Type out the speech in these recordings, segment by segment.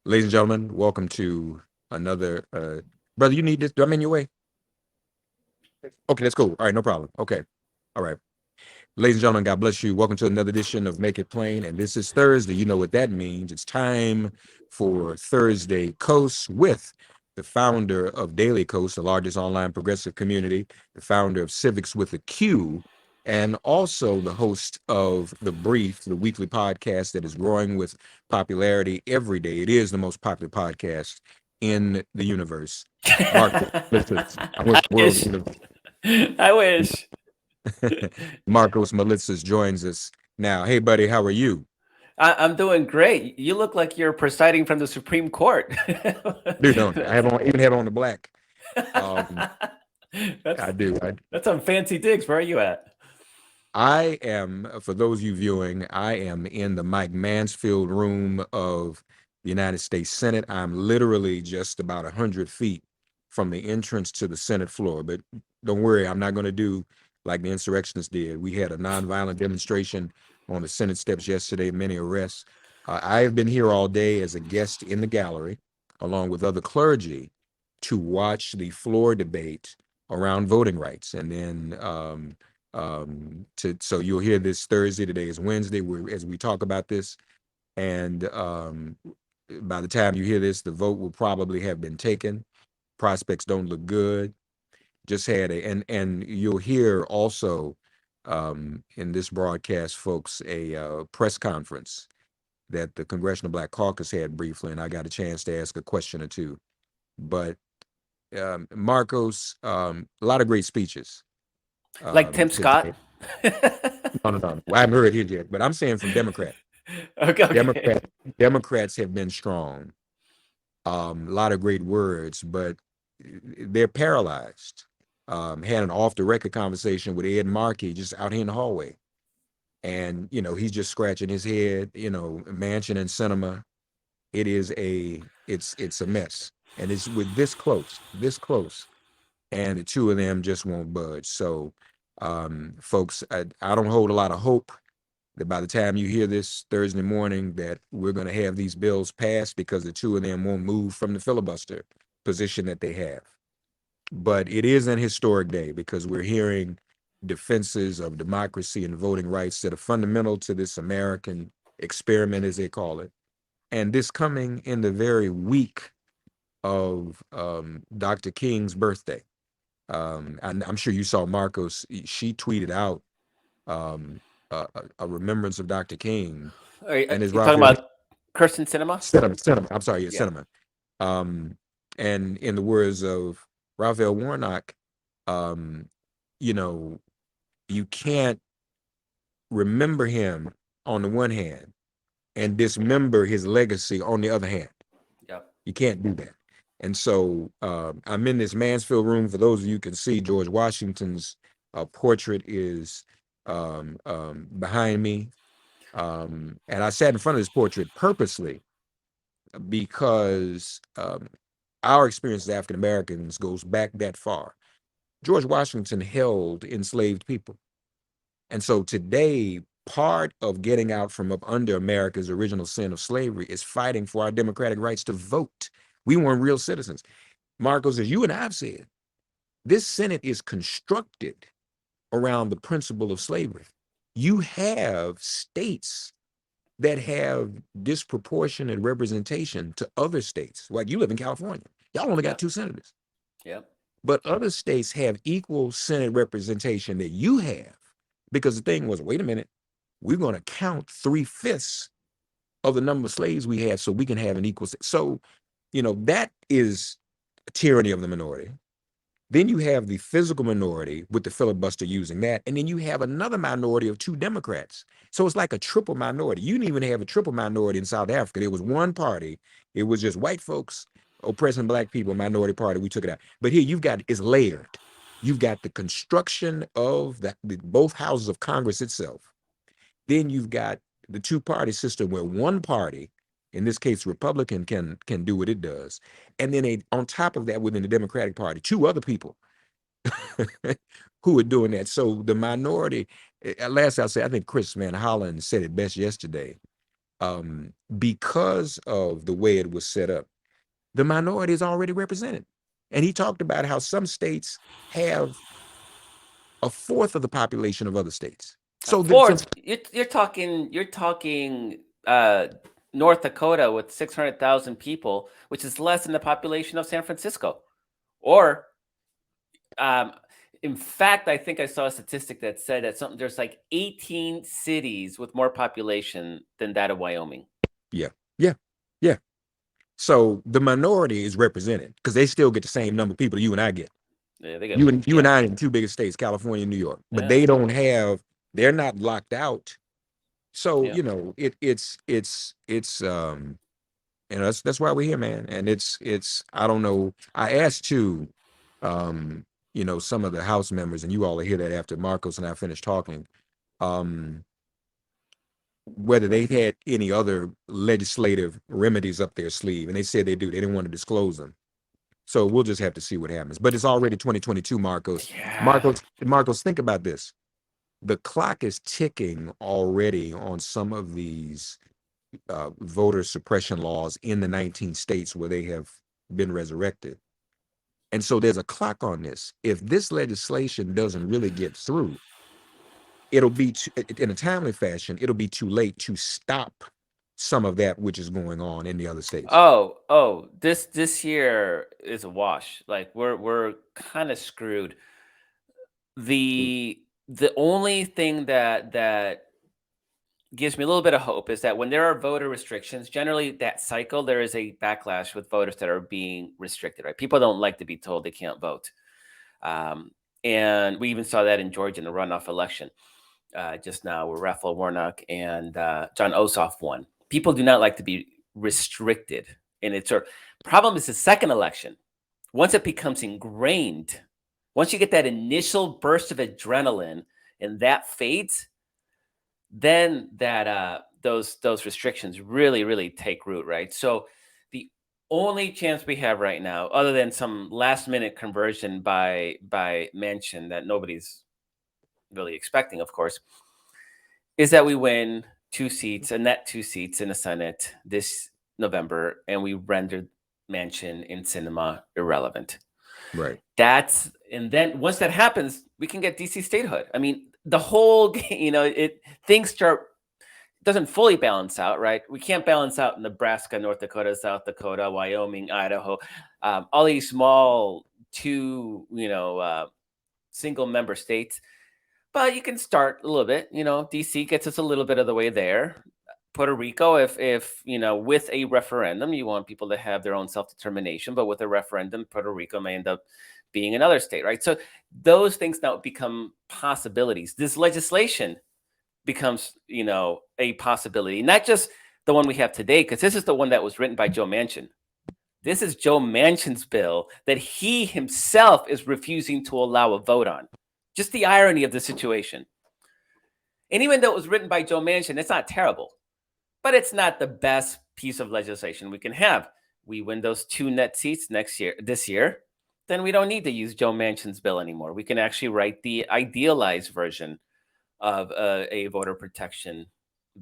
Ladies and gentlemen, welcome to another. Brother, you need this? Do I'm in your way? Okay, that's cool. All right, no problem. Okay, all right. Ladies and gentlemen, God bless you. Welcome to another edition of Make It Plain. And this is Thursday. You know what that means. It's time for Thursday Kos with the founder of Daily Kos, the largest online progressive community, the founder of Civics with a Q, and also the host of The Brief, the weekly podcast that is growing with popularity every day. It is the most popular podcast in the universe. Marcus, listen, I wish I the world wish. would have. I wish. Marcos Malitzis joins us now. Hey, buddy, how are you? I'm doing great. You look like you're presiding from the Supreme Court. Dude, don't I have on even have on the black? Um, that's I do. that's some fancy digs. Where are you at? I am, for those of you viewing, I am in the Mike Mansfield room of the United States Senate. I'm literally just about 100 feet from the entrance to the Senate floor. But don't worry, I'm not going to do like the insurrectionists did. We had a nonviolent demonstration on the Senate steps yesterday, many arrests. I have been here all day as a guest in the gallery, along with other clergy, to watch the floor debate around voting rights. And then so you'll hear this Thursday. Today is Wednesday, as we talk about this, and by the time you hear this, the vote will probably have been taken. Prospects don't look good. Just had and you'll hear also in this broadcast, folks, a press conference that the Congressional Black Caucus had briefly, and I got a chance to ask a question or two. But Marcos, a lot of great speeches Like Tim today. Scott? No, no, no. Well, I haven't heard his yet, but I'm saying from Democrat. Okay, okay. Democrat Democrats have been strong. A lot of great words, but they're paralyzed. Had an off the record conversation with Ed Markey just out here in the hallway. And he's just scratching his head, Manchin and Sinema. It's a mess. And it's with this close, and the two of them just won't budge. So folks, I don't hold a lot of hope that by the time you hear this Thursday morning that we're going to have these bills passed, because the two of them won't move from the filibuster position that they have. But it is an historic day because we're hearing defenses of democracy and voting rights that are fundamental to this American experiment, as they call it. And this coming in the very week of Dr. King's birthday. And I'm sure you saw Marcos. She tweeted out a remembrance of Dr. King, and his You talking Raphael about Kirsten Cinema? Cinema. I'm sorry, yeah, Yeah. Cinema. And in the words of Raphael Warnock, um, you know, you can't remember him on the one hand and dismember his legacy on the other hand. Yeah. You can't do that. And so I'm in this Mansfield room. For those of you who can see, George Washington's portrait is behind me. And I sat in front of this portrait purposely because our experience as African Americans goes back that far. George Washington held enslaved people. And so today, part of getting out from up under America's original sin of slavery is fighting for our democratic rights to vote. We weren't real citizens. Marcos, as you and I have said, this Senate is constructed around the principle of slavery. You have states that have disproportionate representation to other states. Like you live in California. Y'all only got Yep. 2 senators. Yep. But other states have equal Senate representation that you have. Because the thing was, wait a minute, we're going to count 3/5 of the number of slaves we had so we can have an equal. So, that is a tyranny of the minority. Then you have the physical minority with the filibuster using that. And then you have another minority of 2 Democrats. So it's like a triple minority. You didn't even have a triple minority in South Africa. There was one party. It was just white folks oppressing black people, minority party. We took it out. But here it's layered. You've got the construction of both houses of Congress itself. Then you've got the two-party system where one party, in this case Republican, can do what it does. And then on top of that, within the Democratic Party, two other people who are doing that. So the minority, last I'll say, I think Chris Van Hollen said it best yesterday. because of the way it was set up, the minority is already represented. And he talked about how some states have a fourth of the population of other states. A So, fourth. You're talking North Dakota with 600,000 people, which is less than the population of San Francisco. Or, um, in fact, I think I saw a statistic that said that there's like 18 cities with more population than that of Wyoming. yeah, yeah, yeah. So the minority is represented because they still get the same number of people you and I get. Yeah, they get You and I in two biggest states, California and New York, but yeah, they don't have. They're not locked out. So yeah. it's that's why we're here, man. And it's I don't know. I asked too, um, some of the House members, and you all will hear that after Marcos and I finish talking, um, whether they had any other legislative remedies up their sleeve, and they said they do. They didn't want to disclose them. So we'll just have to see what happens. But it's already 2022, Marcos. Yeah. Marcos, think about this. The clock is ticking already on some of these voter suppression laws in the 19 states where they have been resurrected. And so there's a clock on this. If this legislation doesn't really get through, it'll be in a timely fashion, it'll be too late to stop some of that which is going on in the other states. Oh, this year is a wash. Like we're kind of screwed. The only thing that gives me a little bit of hope is that when there are voter restrictions, generally that cycle there is a backlash with voters that are being restricted. Right? People don't like to be told they can't vote, um, and we even saw that in Georgia in the runoff election just now, where Raphael Warnock and John Ossoff won. People do not like to be restricted, and it's our problem is the second election. Once it becomes ingrained, once you get that initial burst of adrenaline and that fades, then those restrictions really take root, right? So the only chance we have right now, other than some last minute conversion by Manchin that nobody's really expecting, of course, is that we win a net two seats in the Senate this November, and we rendered Manchin and Sinema irrelevant. Right. And then once that happens, we can get DC statehood. I mean, the whole things start doesn't fully balance out, right? We can't balance out Nebraska, North Dakota, South Dakota, Wyoming, Idaho, all these small single member states. But you can start a little bit. DC gets us a little bit of the way there. Puerto Rico, if with a referendum, you want people to have their own self-determination, but with a referendum, Puerto Rico may end up being another state, right? So those things now become possibilities. This legislation becomes, a possibility, not just the one we have today, because this is the one that was written by Joe Manchin. This is Joe Manchin's bill that he himself is refusing to allow a vote on. Just the irony of the situation. And even though it was written by Joe Manchin, it's not terrible, but it's not the best piece of legislation we can have. We win those 2 net seats this year, then we don't need to use Joe Manchin's bill anymore. We can actually write the idealized version of a voter protection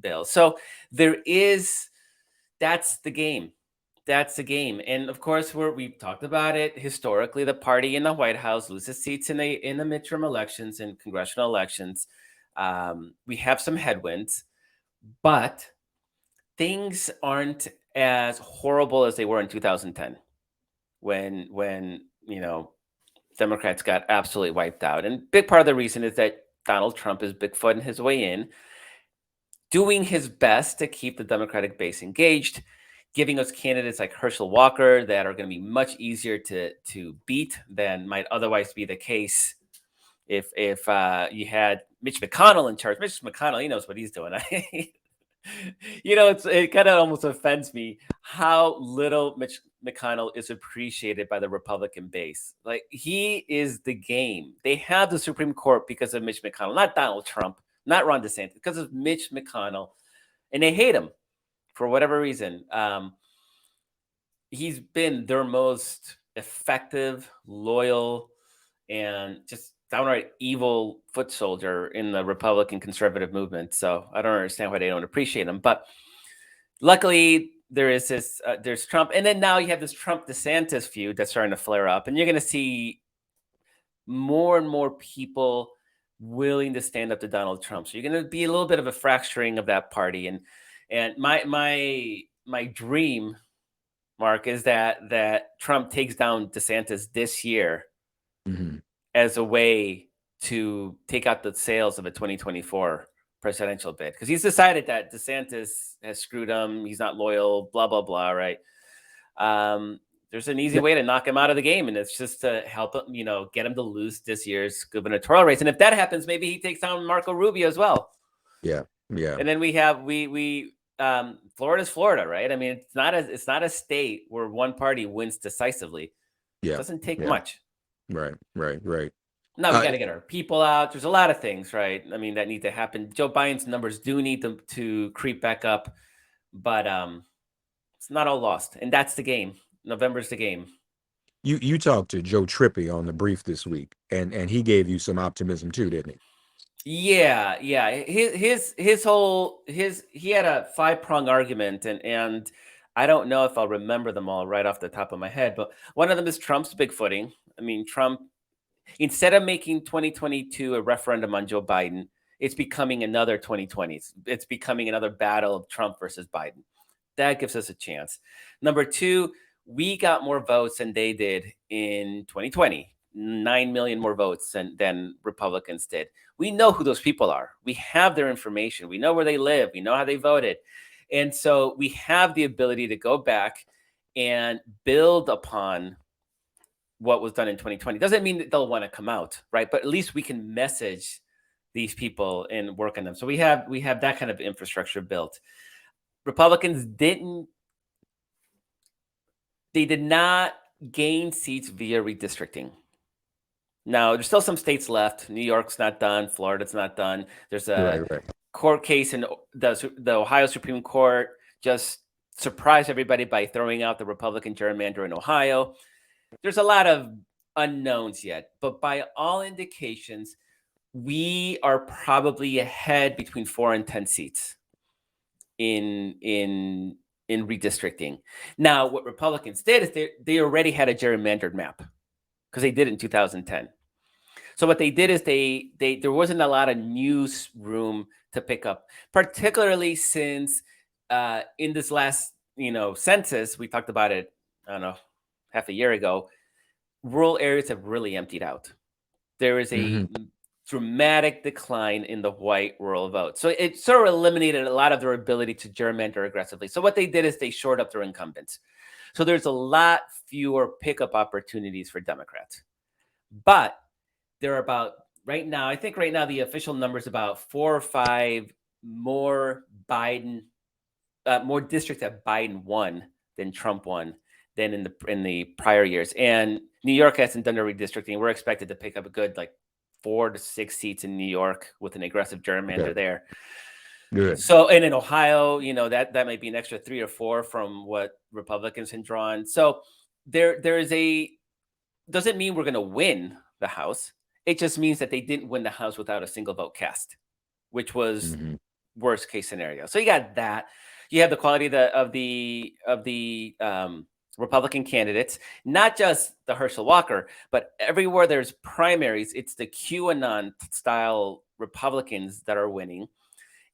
bill. So that's the game. That's the game. And of course, we've talked about it historically. The party in the White House loses seats in the midterm elections and congressional elections. We have some headwinds, but things aren't as horrible as they were in 2010 when Democrats got absolutely wiped out. And big part of the reason is that Donald Trump is Bigfooting his way in, doing his best to keep the Democratic base engaged, giving us candidates like Herschel Walker that are going to be much easier to beat than might otherwise be the case if you had Mitch McConnell in charge. Mitch McConnell, he knows what he's doing. It kind of almost offends me how little Mitch McConnell is appreciated by the Republican base. Like, he is the game. They have the Supreme Court because of Mitch McConnell, not Donald Trump, not Ron DeSantis, because of Mitch McConnell, and they hate him for whatever reason. He's been their most effective, loyal, and just downright evil foot soldier in the Republican conservative movement. So I don't understand why they don't appreciate him. But luckily there is this there's Trump, and then now you have this Trump DeSantis feud that's starting to flare up, and you're going to see more and more people willing to stand up to Donald Trump. So you're going to be a little bit of a fracturing of that party, and my dream, Mark, is that Trump takes down DeSantis this year as a way to take out the sails of a 2024 presidential bid, because he's decided that DeSantis has screwed him. He's not loyal, blah, blah, blah. Right. There's an easy way to knock him out of the game, and it's just to help him, get him to lose this year's gubernatorial race. And if that happens, maybe he takes down Marco Rubio as well. Yeah. Yeah. And then we have, Florida's Florida, right? I mean, it's not a state where one party wins decisively. Yeah. It doesn't take much. Right. No, we got to get our people out. There's a lot of things, right? I mean, that need to happen. Joe Biden's numbers do need to creep back up, but it's not all lost. And that's the game. November's the game. You talked to Joe Trippi on the brief this week, and he gave you some optimism too, didn't he? Yeah. He had a 5-prong argument, and I don't know if I'll remember them all right off the top of my head, but one of them is Trump's big footing. I mean, Trump, instead of making 2022 a referendum on Joe Biden, it's becoming another 2020. It's becoming another battle of Trump versus Biden. That gives us a chance. Number 2, we got more votes than they did in 2020. 9 million more votes than Republicans did. We know who those people are. We have their information. We know where they live. We know how they voted. And so we have the ability to go back and build upon what was done in 2020. Doesn't mean that they'll want to come out, right? But at least we can message these people and work on them. So we have that kind of infrastructure built. Republicans did not gain seats via redistricting. Now, there's still some states left. New York's not done. Florida's not done. There's a court case in the Ohio Supreme Court just surprised everybody by throwing out the Republican gerrymander in Ohio. There's a lot of unknowns yet, but by all indications, we are probably ahead between 4 and 10 seats in redistricting. Now, what Republicans did is they already had a gerrymandered map, because they did it in 2010. So what they did is there wasn't a lot of news room to pick up, particularly since in this last census, we talked about it, I don't know, half a year ago, rural areas have really emptied out. There is a dramatic decline in the white rural vote. So it sort of eliminated a lot of their ability to gerrymander aggressively. So what they did is they shored up their incumbents. So there's a lot fewer pickup opportunities for Democrats. But there are about, right now, I think right now the official number is about 4 or 5 more more districts that Biden won than Trump won than in the prior years. And New York hasn't done the redistricting. We're expected to pick up a good 4 to 6 seats in New York with an aggressive gerrymander there. Good. So, and in Ohio, that might be an extra 3 or 4 from what Republicans had drawn. So there is doesn't mean we're going to win the House. It just means that they didn't win the House without a single vote cast, which was worst case scenario. So you got that. You have the quality of the Republican candidates, not just the Herschel Walker, but everywhere there's primaries, it's the QAnon style Republicans that are winning.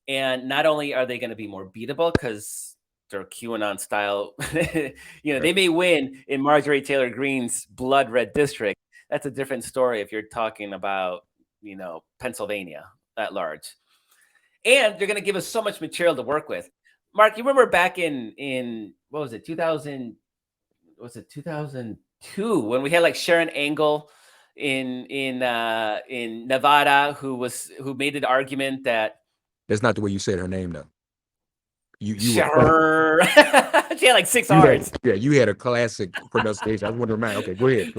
And not only are they going to be more beatable because they're QAnon style, they may win in Marjorie Taylor Greene's blood red district. That's a different story if you're talking about, Pennsylvania at large. And they're going to give us so much material to work with. Mark, you remember back in what was it, 2002, when we had Sharon Angle in Nevada, who made an argument that that's not the way you said her name though. You she had 6 R's. You had a classic pronunciation. I want to remind. Okay, go ahead.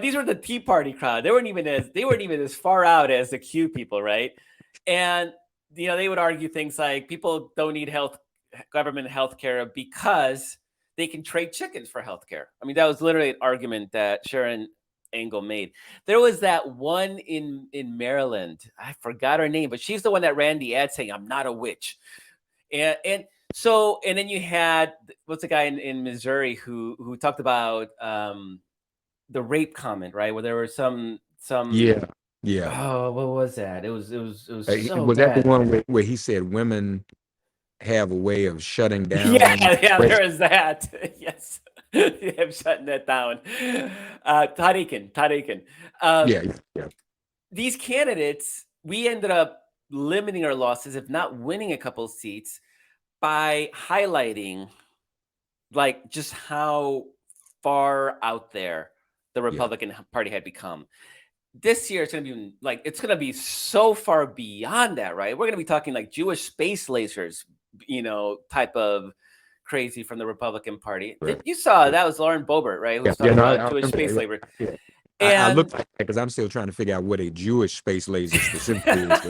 These were the Tea Party crowd. They weren't even as far out as the Q people, right? And they would argue things like people don't need government health care because they can trade chickens for health care. I mean, that was literally an argument that Sharon angle made. There was that one in Maryland. I forgot her name, but she's the one that ran the ad saying, "I'm not a witch." And so, and then you had, what's the guy in Missouri who talked about the rape comment, right? Where there were some Yeah, yeah. oh, what was that? It was so Was that the bad. one where he said women have a way of shutting Yeah, down? yeah, Right. there is that. Yes. I'm shutting that down. Tariq. Um, Yeah, yeah, these candidates, we ended up limiting our losses, if not winning a couple seats, by highlighting like just how far out there the yeah. Republican Party had become. This year, it's going to be like, it's going to be so far beyond that, right? We're going to be talking like Jewish space lasers, type of crazy from the Republican Party. Right. You saw that was Lauren Boebert, right? Who Yeah, was yeah. talking No, about I Jewish remember space that. labor. Yeah, yeah. I And looked like that because I'm still trying to figure out what a Jewish space laser specifically is.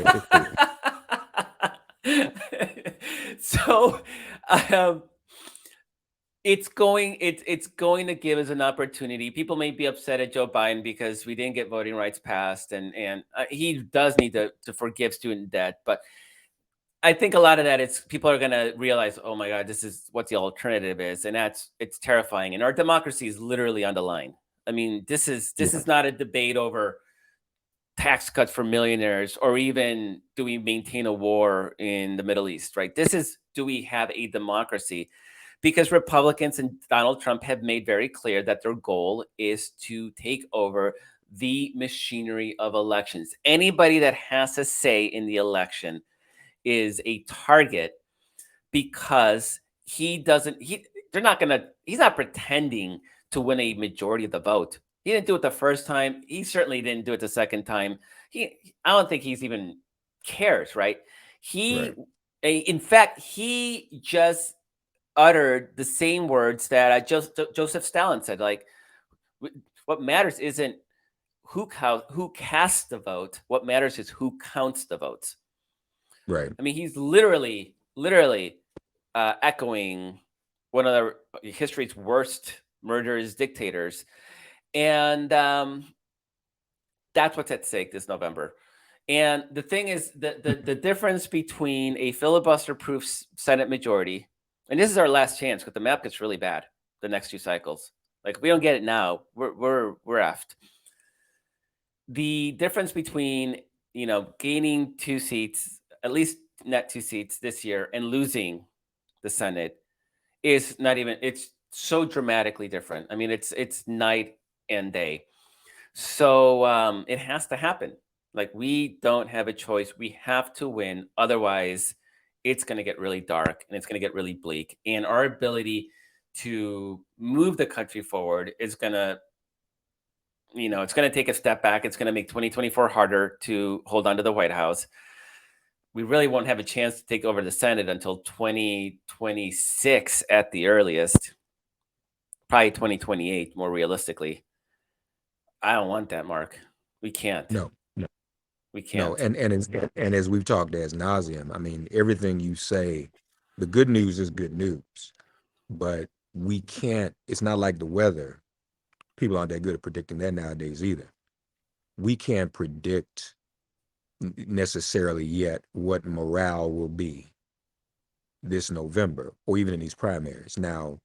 so um, it's going to give us an opportunity. People may be upset at Joe Biden because we didn't get voting rights passed, and he does need to forgive student debt. But I think a lot of that is people are going to realize, oh my God, this is what the alternative is, and it's terrifying. And our democracy is literally on the line. I mean, this Yeah, is not a debate over tax cuts for millionaires or even do we maintain a war in the Middle East, right? This is, do we have a democracy? Because Republicans and Donald Trump have made very clear that their goal is to take over the machinery of elections. Anybody that has a say in the election is a target because he's not pretending to win a majority of the vote. He didn't do it the first time. He certainly didn't do it the second time. I don't think he's even cares, right? right, In fact, he just uttered the same words that Joseph Stalin said. Like, what matters isn't who casts the vote. What matters is who counts the votes. right. I mean, he's literally echoing one of history's worst murderers, dictators, and that's what's at stake this November. And the thing is, the difference between a filibuster-proof Senate majority, and this is our last chance because the map gets really bad the next two cycles. Like, if we don't get it now, we're effed. The difference between gaining 2 seats, at least net 2 seats this year, and losing the Senate is not even, it's so dramatically different. I mean, it's night and day. So it has to happen. Like, we don't have a choice. We have to win. Otherwise, it's going to get really dark and it's going to get really bleak. And our ability to move the country forward is going to, it's going to take a step back. It's going to make 2024 harder to hold on to the White House. We really won't have a chance to take over the Senate until 2026 at the earliest, probably 2028 more realistically. I don't want that, Mark. We can't. No, no, We no. can't. And as we've talked as nauseum, I mean, everything you say, the good news is good news, but we can't. It's not like the weather. People aren't that good at predicting that nowadays either. We can't predict necessarily yet what morale will be this November or even in these primaries. Now,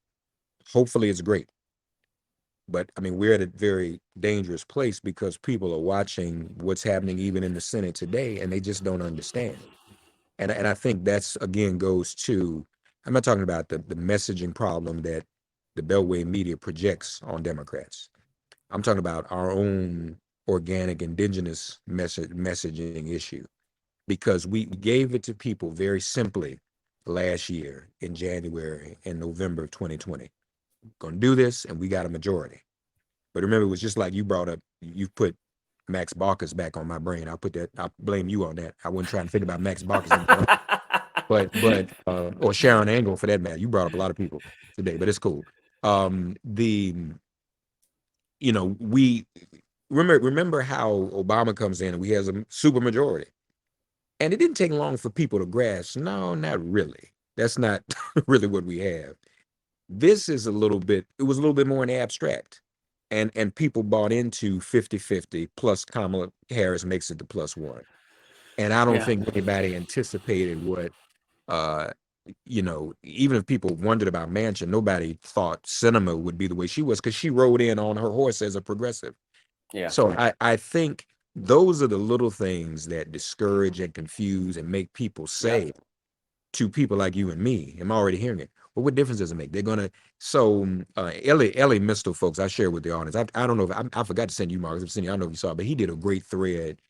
hopefully it's great. But I mean, we're at a very dangerous place because people are watching what's happening even in the Senate today and they just don't understand. And I think that's again goes to, I'm not talking about the messaging problem that the Beltway media projects on Democrats. I'm talking about our own organic indigenous messaging issue because we gave it to people very simply last year in January and November of 2020. Going to do this, and we got a majority. But remember, it was just like you brought up, you put Max Baucus back on my brain. I'll blame you on that. I wasn't trying to think about Max Baucus anymore. Or Sharon Angle for that matter. You brought up a lot of people today, but it's cool. We remember how Obama comes in and we has a super majority. And it didn't take long for people to grasp, no, not really. That's not really what we have. This is it was a little bit more in the abstract. and people bought into 50-50 plus Kamala Harris makes it the +1. And I don't Yeah. think anybody anticipated what uh even if people wondered about Manchin, nobody thought Sinema would be the way she was because she rode in on her horse as a progressive. Yeah. So I think those are the little things that discourage and confuse and make people Yeah. say to people like you and me, I'm already hearing it. Well, what difference does it make? They're gonna Ellie Mistel, folks, I share with the audience. I don't know if I forgot to send you, Marcus. I don't know if you saw it, but he did a great thread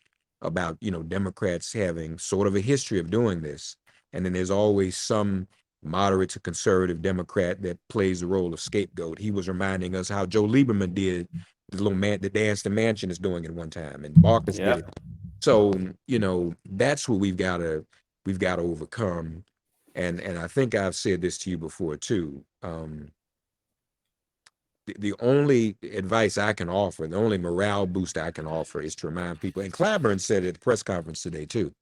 about Democrats having sort of a history of doing this, and then there's always some moderate to conservative Democrat that plays the role of scapegoat. He was reminding us how Joe Lieberman did the dance the mansion is doing at one time, and Marcus did Yep. it. So that's what we've got to overcome. And I think I've said this to you before too. The only advice I can offer, the only morale boost I can offer is to remind people, and Clyburn said it at the press conference today too.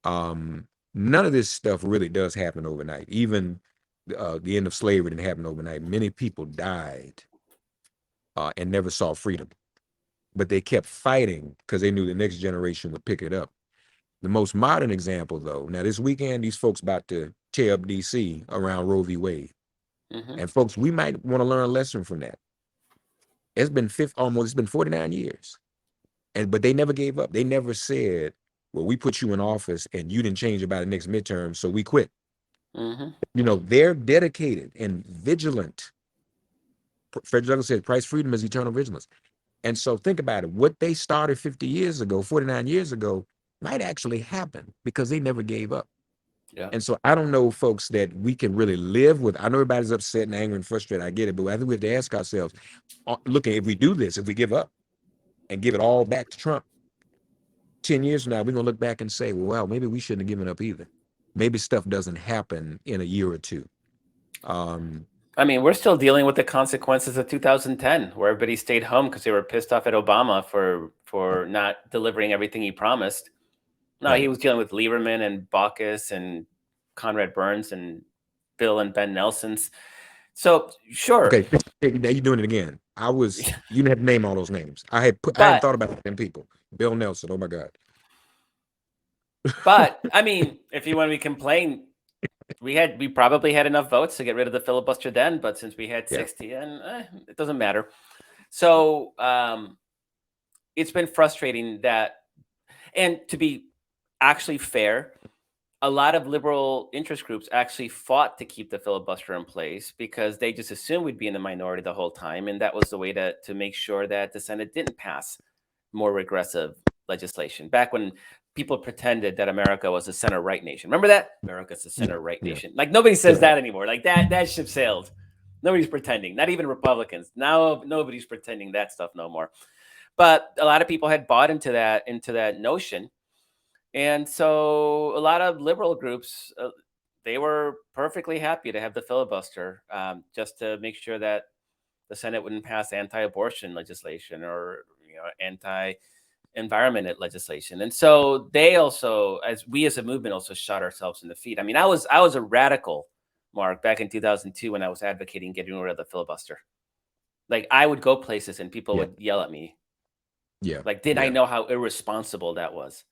None of this stuff really does happen overnight. Even the end of slavery didn't happen overnight. Many people died and never saw freedom, but they kept fighting because they knew the next generation would pick it up. The most modern example, though, now this weekend, these folks about to tear up DC around Roe v. Wade. Hmm. And folks, we might want to learn a lesson from that. It's been 49 years. But they never gave up. They never said, well, we put you in office and you didn't change about the next midterm, so we quit. Hmm. They're dedicated and vigilant. Fred Douglass said, price freedom is eternal vigilance. And so think about it. What they started 50 years ago, 49 years ago, might actually happen because they never gave up. Yeah. And so I don't know, folks, that we can really live with. I know everybody's upset and angry and frustrated. I get it. But I think we have to ask ourselves, looking, if we do this, if we give up and give it all back to Trump, 10 years from now, we're going to look back and say, well, wow, maybe we shouldn't have given up either. Maybe stuff doesn't happen in a year or two. I mean, we're still dealing with the consequences of 2010, where everybody stayed home because they were pissed off at Obama for not delivering everything he promised. No, he Right. was dealing with Lieberman and Baucus and Conrad Burns and Bill and Ben Nelson's. So sure, Okay. Now you're doing it again. You didn't have to name all those names. I hadn't but thought about them people. Bill Nelson. Oh my God. I mean, if you want to complain, we probably had enough votes to get rid of the filibuster then, but since we had Yeah. 60, and it doesn't matter. So it's been frustrating that, and to be actually fair, a lot of liberal interest groups actually fought to keep the filibuster in place because they just assumed we'd be in the minority the whole time, and that was the way to make sure that the Senate didn't pass more regressive legislation. Back when people pretended that America was a center right nation, remember that America's a Yeah. center right Yeah. nation. Like nobody says Yeah. that anymore. Like that ship sailed. Nobody's pretending. Not even Republicans. Now nobody's pretending that stuff no more. But a lot of people had bought into that notion, and so a lot of liberal groups, they were perfectly happy to have the filibuster, just to make sure that the Senate wouldn't pass anti-abortion legislation or anti-environment legislation. And so they also, as we as a movement, also shot ourselves in the feet. I mean, I was a radical, Mark, back in 2002 when I was advocating getting rid of the filibuster. Like I would go places and people Yeah. would yell at me. Yeah. Like, did I Yeah. know how irresponsible that was?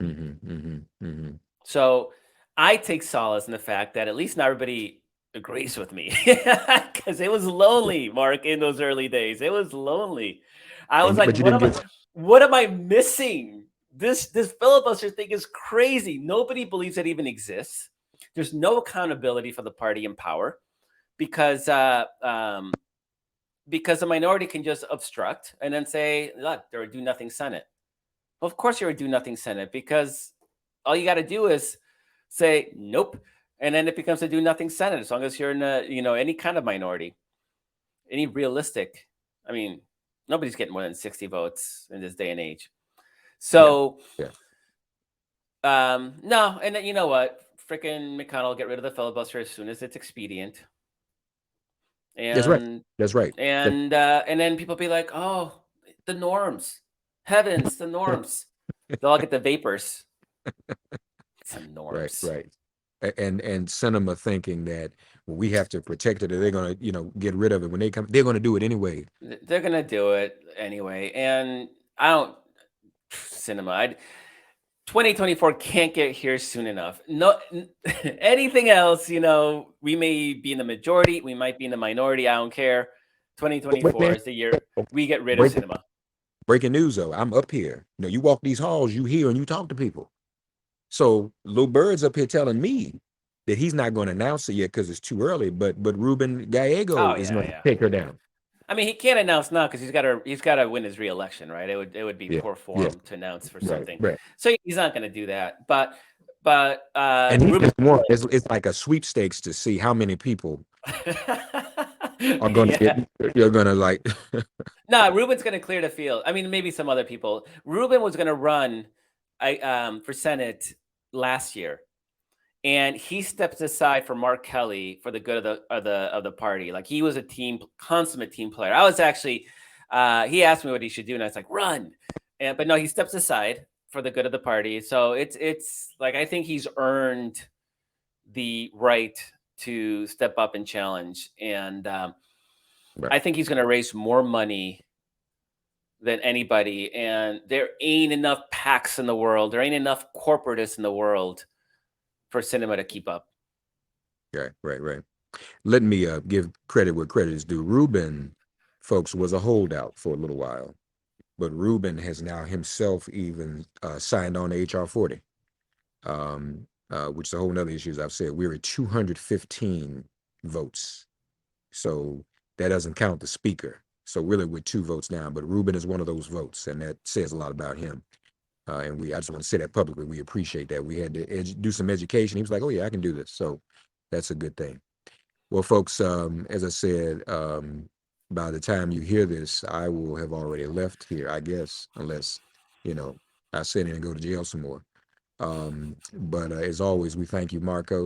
Mm-hmm. Mm-hmm. Mm-hmm. So I take solace in the fact that at least not everybody agrees with me because it was Yeah. lonely, Mark, in those early days. It was lonely. I was like, But you didn't get. what am I missing? This filibuster thing is crazy. Nobody believes it even exists. There's no accountability for the party in power because the minority can just obstruct and then say, look, they're a do nothing Senate. Well, of course you're a do nothing Senate because all you got to do is say nope, and then it becomes a do nothing Senate as long as you're in any kind of minority, any realistic. I mean, nobody's getting more than 60 votes in this day and age. Yeah. So Yeah. no, and then you know what? Frickin' McConnell will get rid of the filibuster as soon as it's expedient, That's right. and That's right. That, and then people be like, oh, the norms, heavens, the norms. They'll all get the vapors. Some right. norms. Right. and Sinema thinking that, well, we have to protect it, or they're gonna, get rid of it when they come. They're gonna do it anyway. They're gonna do it anyway, and I don't cinema. 2024 can't get here soon enough. No, anything else, we may be in the majority, we might be in the minority. I don't care. Wait, 2024 man. is the year we get rid of Breaking, cinema. breaking news though. I'm up here. You walk these halls, you hear and you talk to people. So Lil Bird's up here telling me that he's not going to announce it yet because it's too early. But Ruben Gallego Oh is yeah, going to yeah. take her down. I mean, he can't announce now because he's got to win his reelection, right? It would be Yeah, poor yeah, form to announce for right, something, right. so he's not going to do that. But And he Ruben, just won. It's like a sweepstakes to see how many people are going to yeah. get. You're going to like. No, Ruben's going to clear the field. I mean, maybe some other people. Ruben was going to run, for Senate last year, and he stepped aside for Mark Kelly for the good of the party. Like, he was a consummate team player. I was actually, he asked me what he should do, and I was like, run. But no, he steps aside for the good of the party. So it's like, I think he's earned the right to step up and challenge, and I think he's going to raise more money than anybody. And there ain't enough PACs in the world. There ain't enough corporatists in the world for Sinema to keep up. Right. Let me give credit where credit is due. Ruben, folks, was a holdout for a little while, but Ruben has now himself even signed on to HR 40, which is a whole nother issue. As I've said, we're at 215 votes. So that doesn't count the speaker. So really we're 2 votes down, but Ruben is one of those votes, and that says a lot about him. And I just want to say that publicly. We appreciate that. We had to do some education. He was like, oh yeah, I can do this. So that's a good thing. Well, folks, as I said, by the time you hear this, I will have already left here, I guess, unless, I sit in and go to jail some more. But as always, we thank you, Markos.